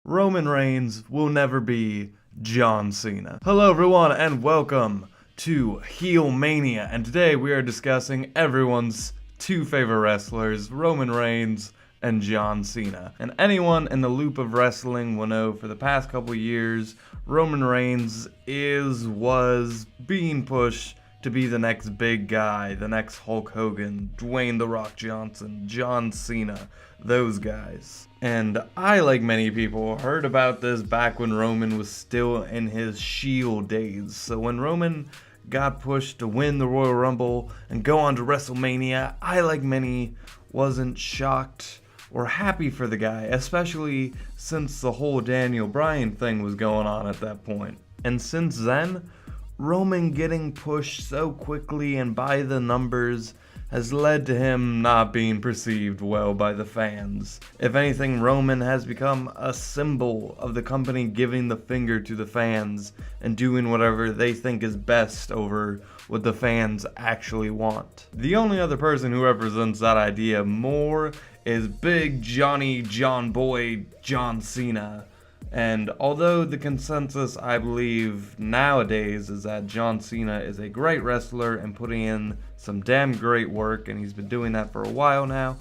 Roman Reigns will never be John Cena. Hello everyone and welcome to Heelmania, and today we are discussing everyone's two favorite wrestlers, Roman Reigns and John Cena. And anyone in the loop of wrestling will know for the past couple years, Roman Reigns was being pushed to be the next big guy, the next Hulk Hogan, Dwayne "The Rock" Johnson, John Cena, those guys. And I, like many people, heard about this back when Roman was still in his Shield days. So when Roman got pushed to win the Royal Rumble and go on to WrestleMania, I, like many, wasn't shocked or happy for the guy, especially since the whole Daniel Bryan thing was going on at that point. And since then, Roman getting pushed so quickly and by the numbers has led to him not being perceived well by the fans. If anything, Roman has become a symbol of the company giving the finger to the fans and doing whatever they think is best over what the fans actually want. The only other person who represents that idea more is Big Johnny John Boy John Cena. And although the consensus, I believe, nowadays is that John Cena is a great wrestler and putting in some damn great work, and he's been doing that for a while now,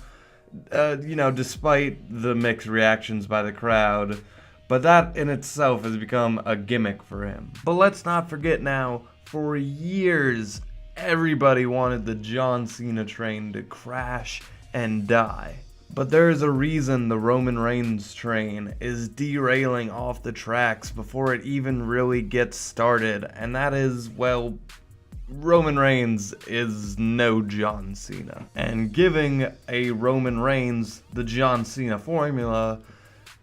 despite the mixed reactions by the crowd, but that in itself has become a gimmick for him. But let's not forget now, for years, everybody wanted the John Cena train to crash and die. But there is a reason the Roman Reigns train is derailing off the tracks before it even really gets started, and that is, well, Roman Reigns is no John Cena. And giving a Roman Reigns the John Cena formula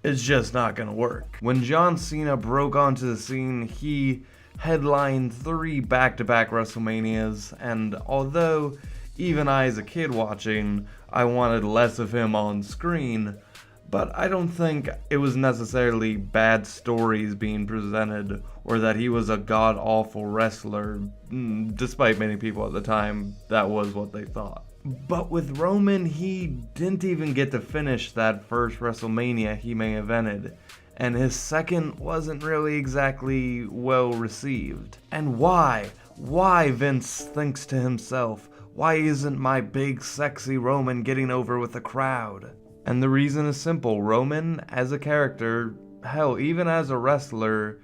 is just not gonna work. When John Cena broke onto the scene, he headlined 3 back-to-back WrestleManias, and although even I, as a kid watching, I wanted less of him on screen, but I don't think it was necessarily bad stories being presented or that he was a god-awful wrestler, despite many people at the time, that was what they thought. But with Roman, he didn't even get to finish that first WrestleMania he main evented, and his second wasn't really exactly well received. And why? Why, Vince thinks to himself, why isn't my big sexy Roman getting over with the crowd? And the reason is simple. Roman, as a character, hell, even as a wrestler,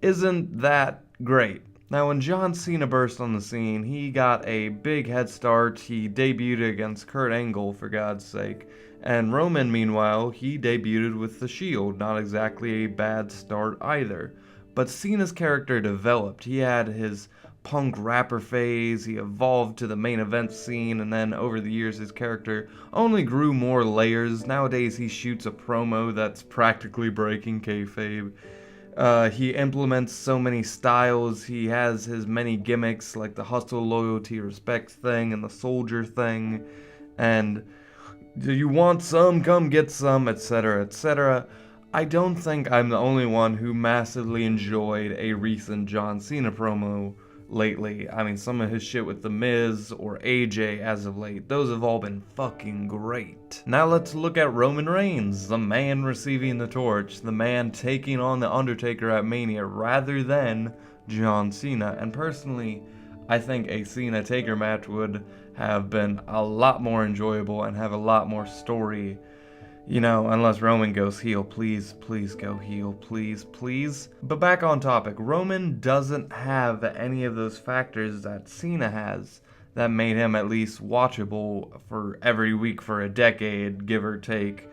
isn't that great. Now, when John Cena burst on the scene, he got a big head start. He debuted against Kurt Angle, for God's sake. And Roman, meanwhile, he debuted with the Shield. Not exactly a bad start either. But Cena's character developed. He had his punk rapper phase, he evolved to the main event scene, and then over the years his character only grew more layers. Nowadays he shoots a promo that's practically breaking kayfabe. He implements so many styles, he has his many gimmicks like the hustle, loyalty, respect thing, and the soldier thing, and do you want some? Come get some, etc., etc. I don't think I'm the only one who massively enjoyed a recent John Cena promo lately. I mean, some of his shit with The Miz or AJ as of late, those have all been fucking great. Now let's look at Roman Reigns, the man receiving the torch, the man taking on The Undertaker at Mania rather than John Cena. And personally, I think a Cena-Taker match would have been a lot more enjoyable and have a lot more story. You know, unless Roman goes heel, please go heel, please. But back on topic, Roman doesn't have any of those factors that Cena has that made him at least watchable for every week for a decade, give or take,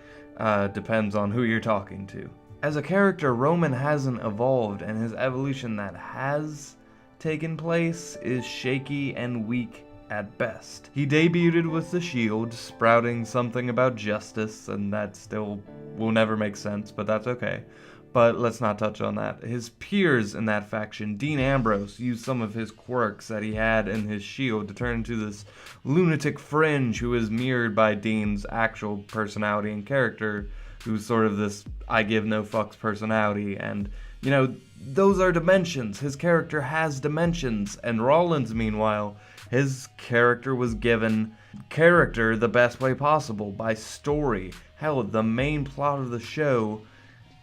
depends on who you're talking to. As a character, Roman hasn't evolved, and his evolution that has taken place is shaky and weak at best. He debuted with the Shield, sprouting something about justice, and that still will never make sense, but that's okay. But let's not touch on that. His peers in that faction, Dean Ambrose, used some of his quirks that he had in his Shield to turn into this lunatic fringe who is mirrored by Dean's actual personality and character, who's sort of this I give no fucks personality, and you know, those are dimensions. His character has dimensions, and Rollins, meanwhile, his character was given character the best way possible, by story. Hell, the main plot of the show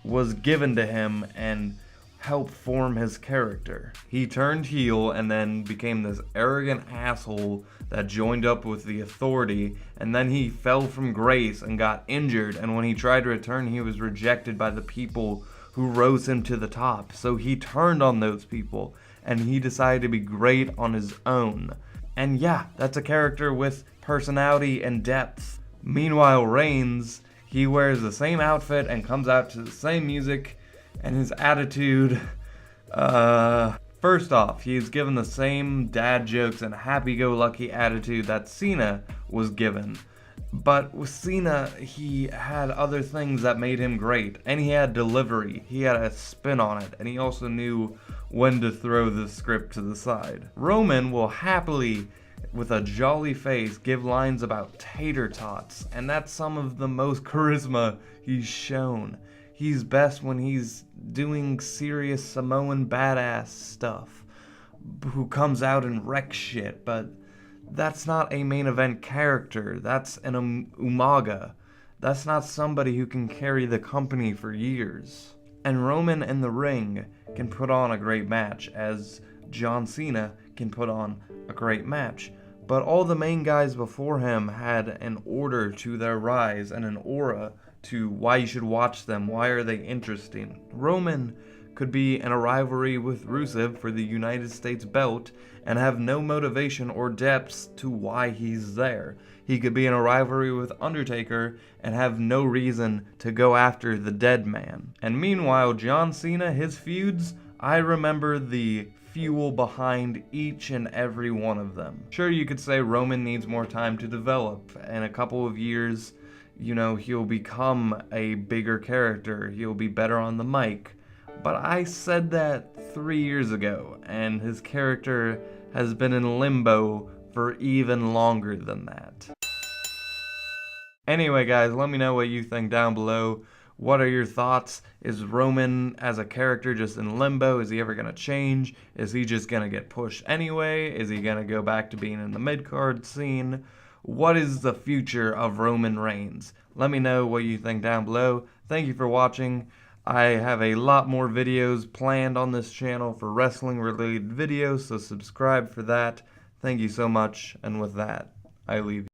was given to him and helped form his character. He turned heel and then became this arrogant asshole that joined up with the Authority, and then he fell from grace and got injured, and when he tried to return, he was rejected by the people who rose him to the top. So he turned on those people and he decided to be great on his own. And yeah, that's a character with personality and depth. Meanwhile, Reigns, he wears the same outfit and comes out to the same music, and his attitude, first off, he's given the same dad jokes and happy-go-lucky attitude that Cena was given. But with Cena, he had other things that made him great, and he had delivery, he had a spin on it, and he also knew when to throw the script to the side. Roman will happily, with a jolly face, give lines about tater tots, and that's some of the most charisma he's shown. He's best when he's doing serious Samoan badass stuff, who comes out and wrecks shit, but that's not a main event character. That's an Umaga. That's not somebody who can carry the company for years. And Roman in the ring can put on a great match, as John Cena can put on a great match. But all the main guys before him had an order to their rise and an aura to why you should watch them, why are they interesting. Roman could be in a rivalry with Rusev for the United States belt and have no motivation or depth to why he's there. He could be in a rivalry with Undertaker and have no reason to go after the dead man. And meanwhile, John Cena, his feuds, I remember the fuel behind each and every one of them. Sure, you could say Roman needs more time to develop. In a couple of years, you know, he'll become a bigger character. He'll be better on the mic. But I said that 3 years ago, and his character has been in limbo for even longer than that. Anyway, guys, let me know what you think down below. What are your thoughts? Is Roman as a character just in limbo? Is he ever going to change? Is he just going to get pushed anyway? Is he going to go back to being in the mid-card scene? What is the future of Roman Reigns? Let me know what you think down below. Thank you for watching. I have a lot more videos planned on this channel for wrestling related videos, so subscribe for that. Thank you so much, and with that, I leave you.